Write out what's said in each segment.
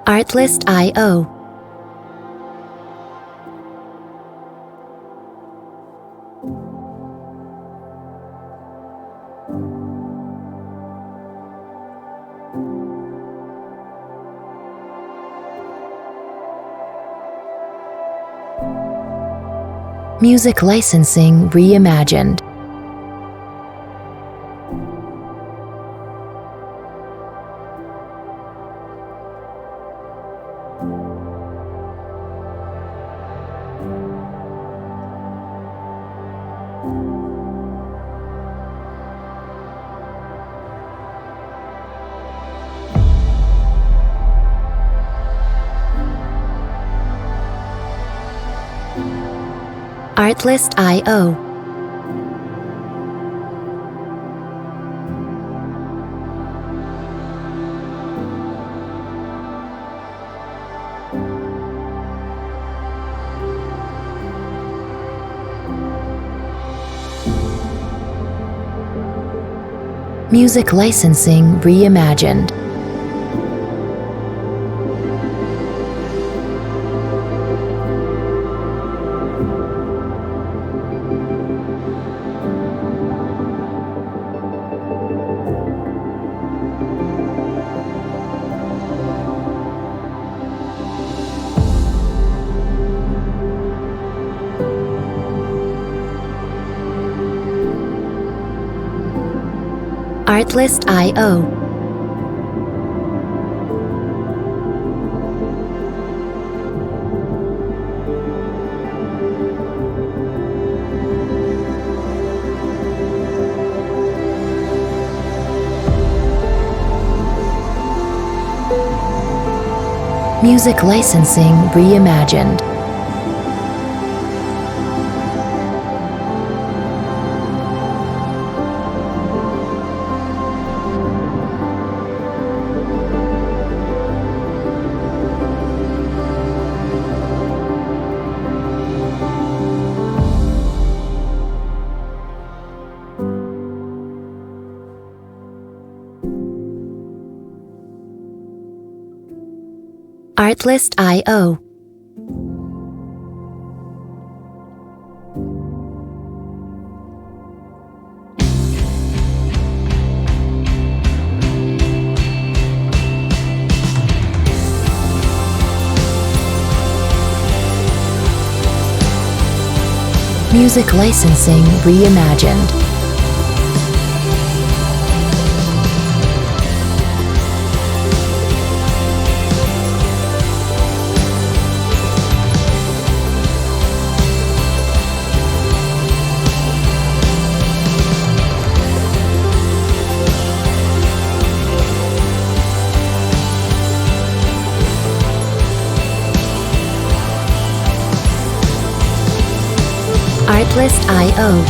Artlist.io. Music licensing reimagined. Artlist.io. Music licensing reimagined. Artlist.io. Music licensing reimagined. Artlist.io. Music licensing reimagined. Artlist.io.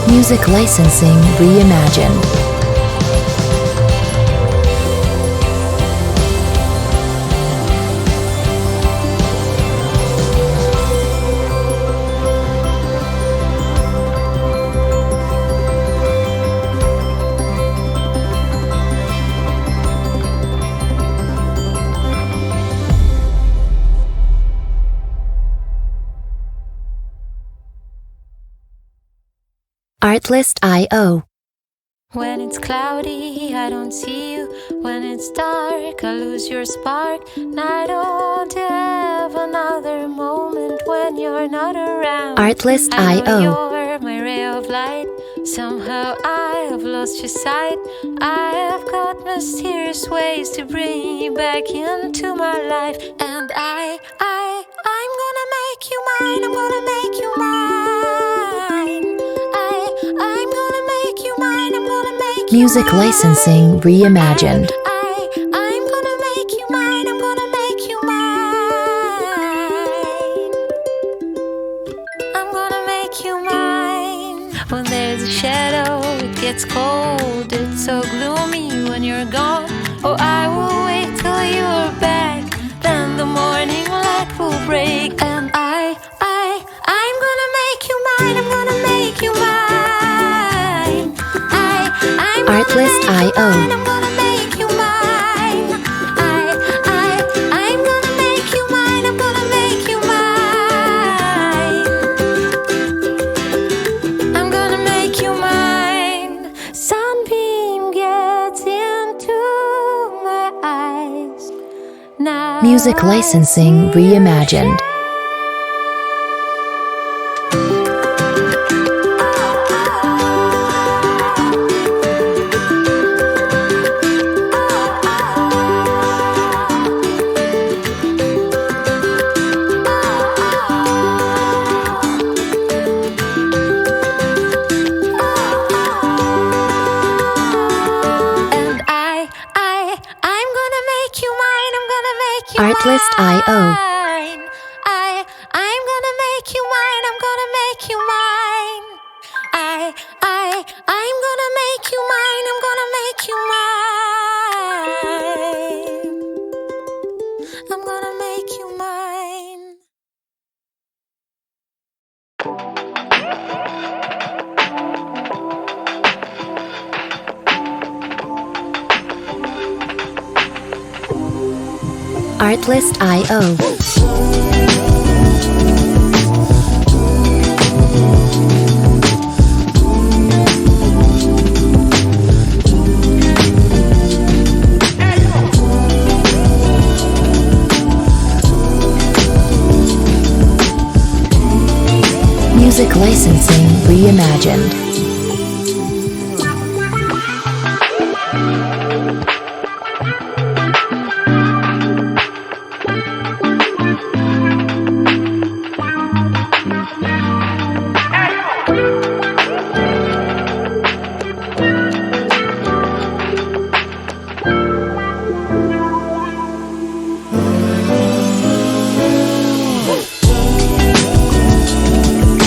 Music licensing reimagined. Artlist.io. When it's cloudy, I don't see you. When it's dark, I lose your spark. And I don't have another moment when you're not around. Artlist.io. I know you're my ray of light. Somehow I have lost your sight. I have got mysterious ways to bring you back into my life. And I'm gonna make you mine. I'm gonna make you mine. I'm gonna make you mine. I'm gonna make you Music mine. licensing reimagined. I'm gonna make you mine. I'm gonna make you mine. I'm gonna make you mine. When there's a shadow, it gets cold. It's so gloomy when when you're gone. Oh, I will wait till you're back, then the morning light will break. And I'm gonna make you mine, I'm gonna make you mine. I'm gonna Artlist.io. make you mine, I'm gonna make you mine. I'm gonna make you mine, I'm gonna make you mine. I'm gonna make you mine. Sunbeam gets into my eyes. Now Music licensing reimagined. I'm gonna make you mine, I'm gonna make you Artlist.io. mine. I'm gonna make you mine, I'm gonna make you mine. I'm gonna make you mine, I'm gonna make you mine. I'm gonna make you mine. Artlist.io. Music licensing reimagined.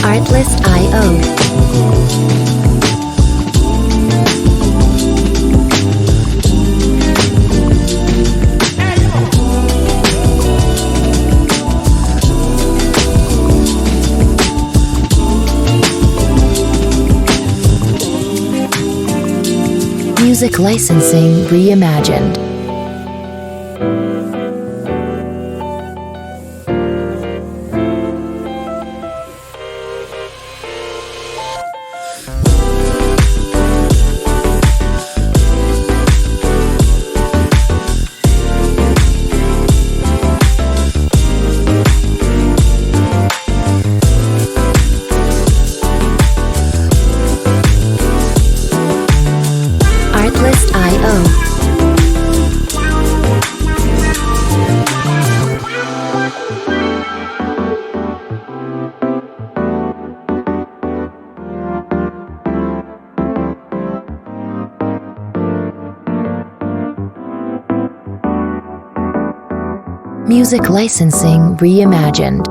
Artlist.io. Music licensing reimagined. Artlist.io. Music licensing reimagined.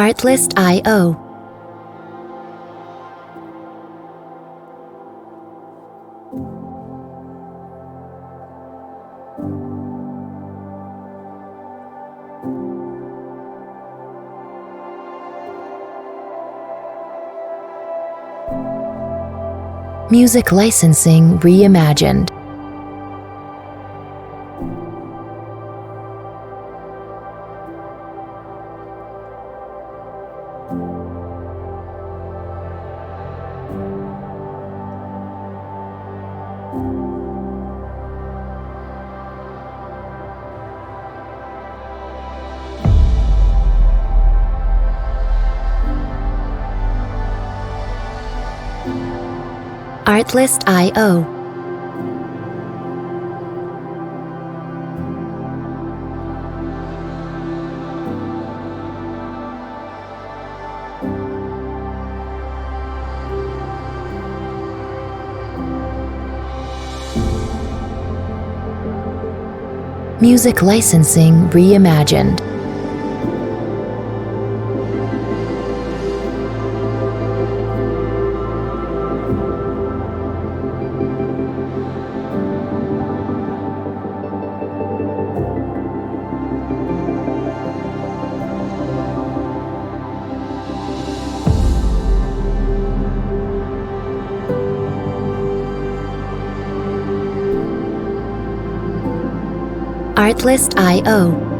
Artlist.io. Music licensing reimagined. Artlist.io. Music licensing reimagined. Artlist.io